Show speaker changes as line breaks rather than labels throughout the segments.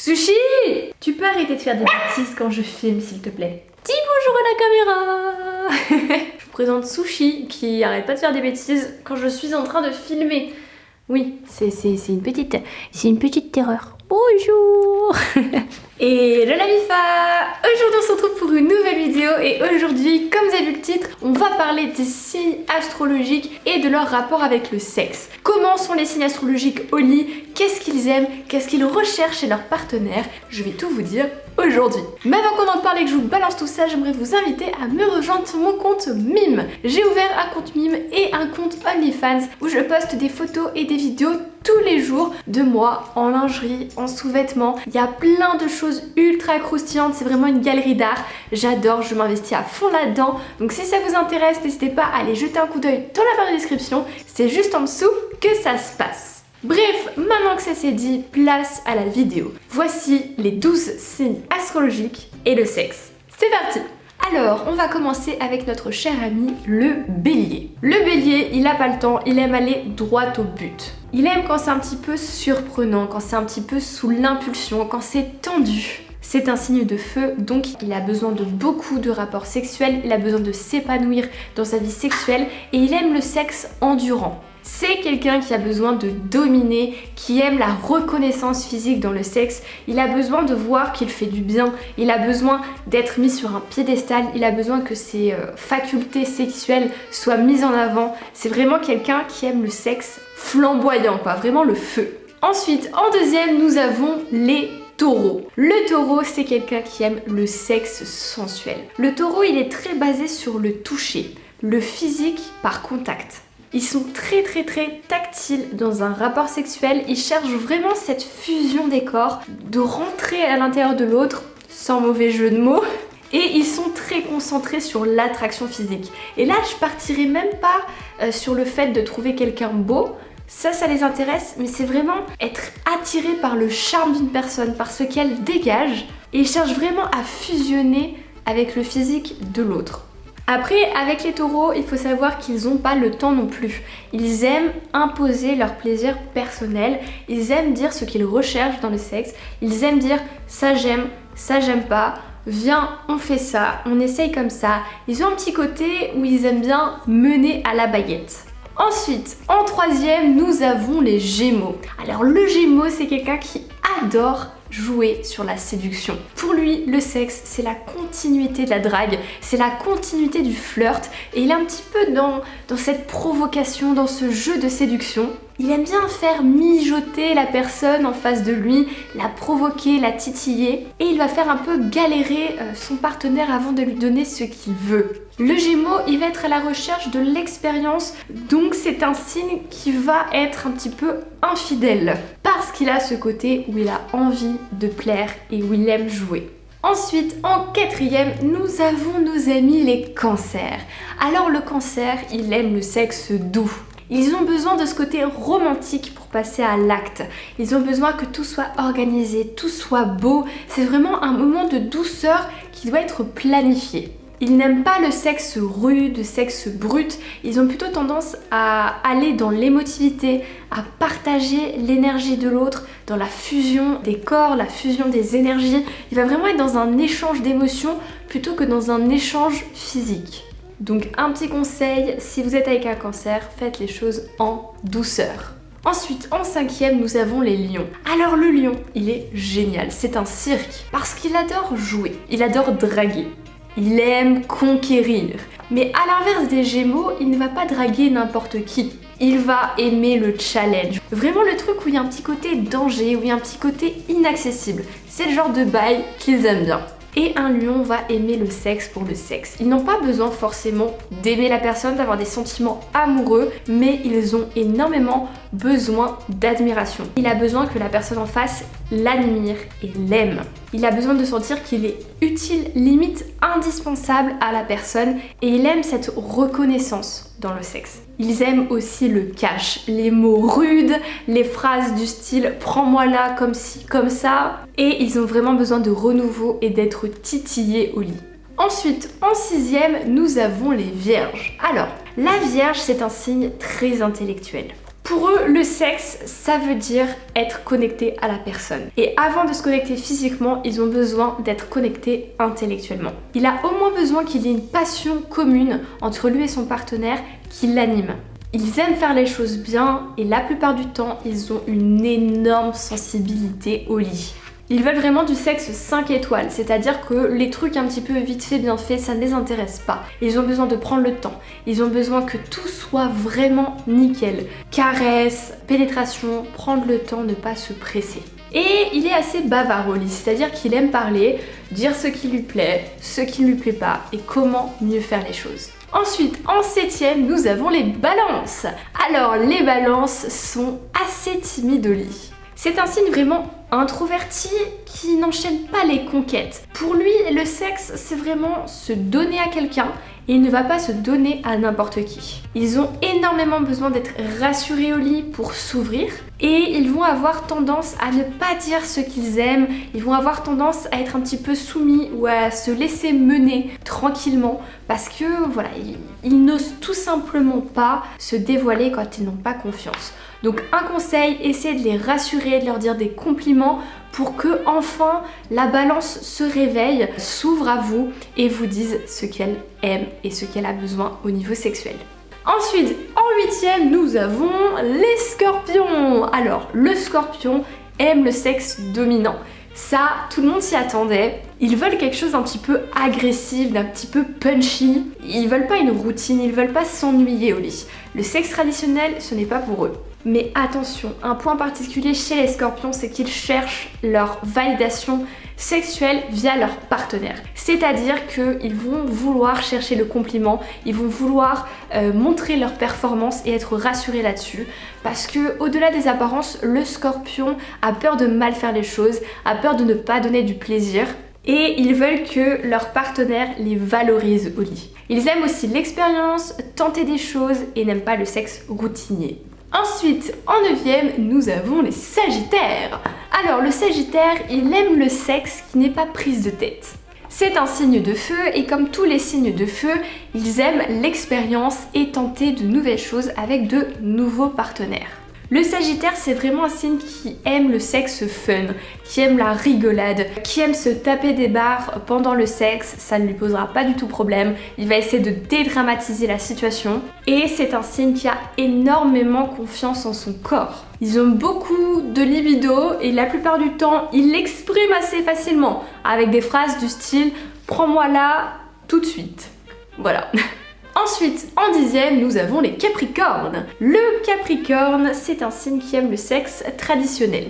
Sushi! Tu peux arrêter de faire des bêtises quand je filme, s'il te plaît. Dis bonjour à la caméra. Je vous présente Sushi qui arrête pas de faire des bêtises quand je suis en train de filmer. Oui, c'est une petite terreur. Bonjour. Et la Mifa. Aujourd'hui on se retrouve pour une nouvelle vidéo et aujourd'hui, comme vous avez vu le titre, on va parler des signes astrologiques et de leur rapport avec le sexe. Comment sont les signes astrologiques au lit? Qu'est-ce qu'ils aiment? Qu'est-ce qu'ils recherchent chez leur partenaire? Je vais tout vous dire aujourd'hui. Mais avant qu'on en parle et que je vous balance tout ça, j'aimerais vous inviter à me rejoindre sur mon compte Mime. J'ai ouvert un compte Mime et un compte OnlyFans où je poste des photos et des vidéos tous les jours de moi en lingerie, en sous-vêtements. Il y a plein de choses ultra croustillantes, c'est vraiment une galerie d'art. J'adore, je m'investis à fond là-dedans. Donc si ça vous intéresse, n'hésitez pas à aller jeter un coup d'œil dans la barre de description. C'est juste en dessous que ça se passe. Bref, maintenant que ça c'est dit, place à la vidéo. Voici les 12 signes astrologiques et le sexe. C'est parti! Alors, on va commencer avec notre cher ami le bélier. Le bélier, il a pas le temps, il aime aller droit au but. Il aime quand c'est un petit peu surprenant, quand c'est un petit peu sous l'impulsion, quand c'est tendu. C'est un signe de feu, donc il a besoin de beaucoup de rapports sexuels, il a besoin de s'épanouir dans sa vie sexuelle et il aime le sexe endurant. C'est quelqu'un qui a besoin de dominer, qui aime la reconnaissance physique dans le sexe. Il a besoin de voir qu'il fait du bien. Il a besoin d'être mis sur un piédestal. Il a besoin que ses facultés sexuelles soient mises en avant. C'est vraiment quelqu'un qui aime le sexe flamboyant, quoi, vraiment le feu. Ensuite, en deuxième, nous avons les taureaux. Le taureau, c'est quelqu'un qui aime le sexe sensuel. Le taureau, il est très basé sur le toucher, le physique par contact. Ils sont très tactiles dans un rapport sexuel, ils cherchent vraiment cette fusion des corps, de rentrer à l'intérieur de l'autre, sans mauvais jeu de mots, et ils sont très concentrés sur l'attraction physique. Et là, je partirai même pas sur le fait de trouver quelqu'un beau, ça les intéresse, mais c'est vraiment être attiré par le charme d'une personne, par ce qu'elle dégage, et ils cherchent vraiment à fusionner avec le physique de l'autre. Après, avec les taureaux, il faut savoir qu'ils n'ont pas le temps non plus. Ils aiment imposer leur plaisir personnel, ils aiment dire ce qu'ils recherchent dans le sexe, ils aiment dire ça j'aime pas, viens on fait ça, on essaye comme ça. Ils ont un petit côté où ils aiment bien mener à la baguette. Ensuite, en troisième, nous avons les Gémeaux. Alors le Gémeaux, c'est quelqu'un qui adore jouer sur la séduction. Pour lui, le sexe, c'est la continuité de la drague, c'est la continuité du flirt et il est un petit peu dans cette provocation, dans ce jeu de séduction. Il aime bien faire mijoter la personne en face de lui, la provoquer, la titiller et il va faire un peu galérer son partenaire avant de lui donner ce qu'il veut. Le Gémeaux, il va être à la recherche de l'expérience, donc c'est un signe qui va être un petit peu infidèle parce qu'il a ce côté où il a envie de plaire et où il aime jouer. Ensuite, en quatrième, nous avons nos amis les cancers. Alors le cancer, il aime le sexe doux. Ils ont besoin de ce côté romantique pour passer à l'acte. Ils ont besoin que tout soit organisé, tout soit beau. C'est vraiment un moment de douceur qui doit être planifié. Ils n'aiment pas le sexe rude, le sexe brut. Ils ont plutôt tendance à aller dans l'émotivité, à partager l'énergie de l'autre, dans la fusion des corps, la fusion des énergies. Il va vraiment être dans un échange d'émotions plutôt que dans un échange physique. Donc un petit conseil, si vous êtes avec un cancer, faites les choses en douceur. Ensuite, en cinquième, nous avons les lions. Alors le lion, il est génial, c'est un cirque parce qu'il adore jouer, il adore draguer. Il aime conquérir. Mais à l'inverse des Gémeaux, il ne va pas draguer n'importe qui. Il va aimer le challenge. Vraiment le truc où il y a un petit côté danger, où il y a un petit côté inaccessible. C'est le genre de bail qu'ils aiment bien. Et un lion va aimer le sexe pour le sexe. Ils n'ont pas besoin forcément d'aimer la personne, d'avoir des sentiments amoureux, mais ils ont énormément besoin d'admiration. Il a besoin que la personne en face l'admire et l'aime. Il a besoin de sentir qu'il est utile, limite indispensable à la personne et il aime cette reconnaissance dans le sexe. Ils aiment aussi le cash, les mots rudes, les phrases du style « prends-moi là comme ci, comme ça » et ils ont vraiment besoin de renouveau et d'être titillés au lit. Ensuite, en sixième, nous avons les vierges. Alors, la vierge, c'est un signe très intellectuel. Pour eux, le sexe, ça veut dire être connecté à la personne. Et avant de se connecter physiquement, ils ont besoin d'être connectés intellectuellement. Il a au moins besoin qu'il y ait une passion commune entre lui et son partenaire qui l'anime. Ils aiment faire les choses bien et la plupart du temps, ils ont une énorme sensibilité au lit. Ils veulent vraiment du sexe 5 étoiles, c'est-à-dire que les trucs un petit peu vite fait, bien fait, ça ne les intéresse pas. Ils ont besoin de prendre le temps, ils ont besoin que tout soit vraiment nickel. Caresse, pénétration, prendre le temps, ne pas se presser. Et il est assez bavard au lit, c'est-à-dire qu'il aime parler, dire ce qui lui plaît, ce qui ne lui plaît pas et comment mieux faire les choses. Ensuite, en 7e, nous avons les balances. Alors, les balances sont assez timides au lit. C'est un signe vraiment introverti qui n'enchaîne pas les conquêtes. Pour lui, le sexe, c'est vraiment se donner à quelqu'un et il ne va pas se donner à n'importe qui. Ils ont énormément besoin d'être rassurés au lit pour s'ouvrir et ils vont avoir tendance à ne pas dire ce qu'ils aiment, ils vont avoir tendance à être un petit peu soumis ou à se laisser mener tranquillement parce que voilà, ils n'osent tout simplement pas se dévoiler quand ils n'ont pas confiance. Donc un conseil, essayez de les rassurer, de leur dire des compliments pour que enfin la balance se réveille, s'ouvre à vous et vous dise ce qu'elle aime et ce qu'elle a besoin au niveau sexuel. Ensuite, en 8e, nous avons les scorpions. Alors, le scorpion aime le sexe dominant. Ça, tout le monde s'y attendait. Ils veulent quelque chose d'un petit peu agressif, d'un petit peu punchy. Ils veulent pas une routine, ils veulent pas s'ennuyer au lit. Le sexe traditionnel, ce n'est pas pour eux. Mais attention, un point particulier chez les scorpions, c'est qu'ils cherchent leur validation sexuelle via leur partenaire. C'est-à-dire qu'ils vont vouloir chercher le compliment, ils vont vouloir montrer leur performance et être rassurés là-dessus. Parce que au-delà des apparences, le scorpion a peur de mal faire les choses, a peur de ne pas donner du plaisir. Et ils veulent que leur partenaire les valorise au lit. Ils aiment aussi l'expérience, tenter des choses et n'aiment pas le sexe routinier. Ensuite, en 9e, nous avons les sagittaires. Alors, le sagittaire, il aime le sexe qui n'est pas prise de tête. C'est un signe de feu et comme tous les signes de feu, ils aiment l'expérience et tenter de nouvelles choses avec de nouveaux partenaires. Le Sagittaire, c'est vraiment un signe qui aime le sexe fun, qui aime la rigolade, qui aime se taper des barres pendant le sexe, ça ne lui posera pas du tout problème, il va essayer de dédramatiser la situation et c'est un signe qui a énormément confiance en son corps. Ils ont beaucoup de libido et la plupart du temps, ils l'expriment assez facilement avec des phrases du style « prends-moi là tout de suite ». Voilà. Ensuite, en 10e, nous avons les Capricornes. Le Capricorne, c'est un signe qui aime le sexe traditionnel.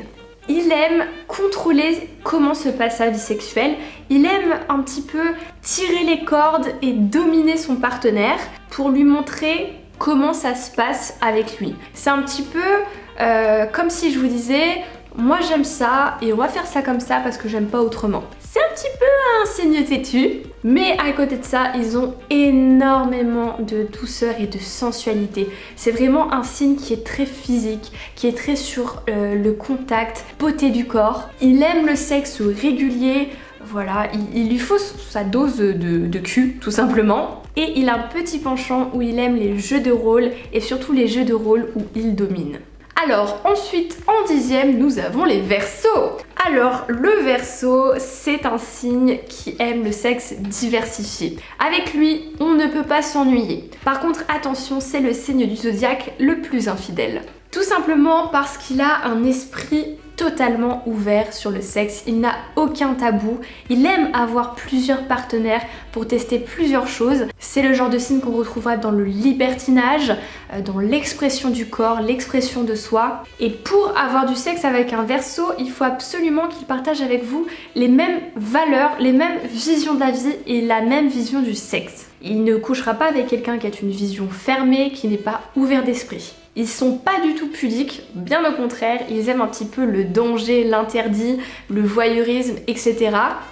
Il aime contrôler comment se passe sa vie sexuelle, il aime un petit peu tirer les cordes et dominer son partenaire pour lui montrer comment ça se passe avec lui. C'est un petit peu comme si je vous disais « moi j'aime ça et on va faire ça comme ça parce que j'aime pas autrement ». C'est un petit peu un signe têtu, mais à côté de ça, ils ont énormément de douceur et de sensualité. C'est vraiment un signe qui est très physique, qui est très sur le contact, beauté du corps. Il aime le sexe régulier, voilà, il lui faut sa dose de cul, tout simplement. Et il a un petit penchant où il aime les jeux de rôle et surtout les jeux de rôle où il domine. Alors ensuite, en 10e, nous avons les Verseaux. Alors le Verseau, c'est un signe qui aime le sexe diversifié. Avec lui, on ne peut pas s'ennuyer. Par contre, attention, c'est le signe du zodiaque le plus infidèle. Tout simplement parce qu'il a un esprit totalement ouvert sur le sexe, il n'a aucun tabou, il aime avoir plusieurs partenaires pour tester plusieurs choses. C'est le genre de signe qu'on retrouvera dans le libertinage, dans l'expression du corps, l'expression de soi. Et pour avoir du sexe avec un Verseau, il faut absolument qu'il partage avec vous les mêmes valeurs, les mêmes visions de la vie et la même vision du sexe. Il ne couchera pas avec quelqu'un qui a une vision fermée, qui n'est pas ouvert d'esprit. Ils sont pas du tout pudiques, bien au contraire, ils aiment un petit peu le danger, l'interdit, le voyeurisme, etc.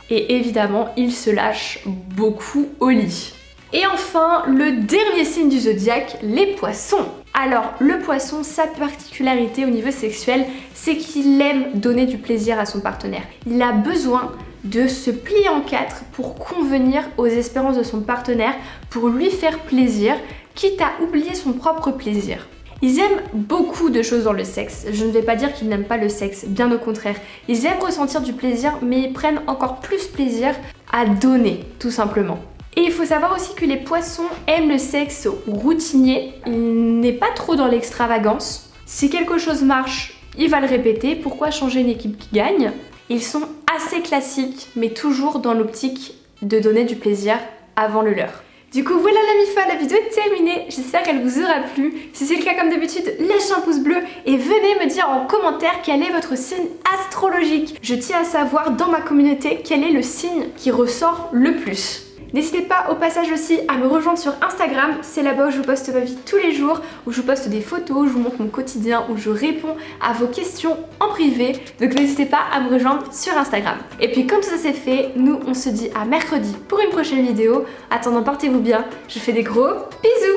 Et évidemment, ils se lâchent beaucoup au lit. Et enfin, le dernier signe du zodiaque, les Poissons. Alors, le Poisson, sa particularité au niveau sexuel, c'est qu'il aime donner du plaisir à son partenaire. Il a besoin de se plier en quatre pour convenir aux espérances de son partenaire, pour lui faire plaisir, quitte à oublier son propre plaisir. Ils aiment beaucoup de choses dans le sexe. Je ne vais pas dire qu'ils n'aiment pas le sexe, bien au contraire. Ils aiment ressentir du plaisir, mais ils prennent encore plus plaisir à donner, tout simplement. Et il faut savoir aussi que les poissons aiment le sexe routinier. Il n'est pas trop dans l'extravagance. Si quelque chose marche, il va le répéter. Pourquoi changer une équipe qui gagne? Ils sont assez classiques, mais toujours dans l'optique de donner du plaisir avant le leur. Du coup voilà la MIFA, la vidéo est terminée, j'espère qu'elle vous aura plu. Si c'est le cas comme d'habitude, lâchez un pouce bleu et venez me dire en commentaire quel est votre signe astrologique. Je tiens à savoir dans ma communauté quel est le signe qui ressort le plus. N'hésitez pas au passage aussi à me rejoindre sur Instagram, c'est là-bas où je vous poste ma vie tous les jours, où je vous poste des photos, où je vous montre mon quotidien, où je réponds à vos questions en privé. Donc n'hésitez pas à me rejoindre sur Instagram. Et puis comme tout ça c'est fait, nous on se dit à mercredi pour une prochaine vidéo. Attendant, portez-vous bien, je vous fais des gros bisous.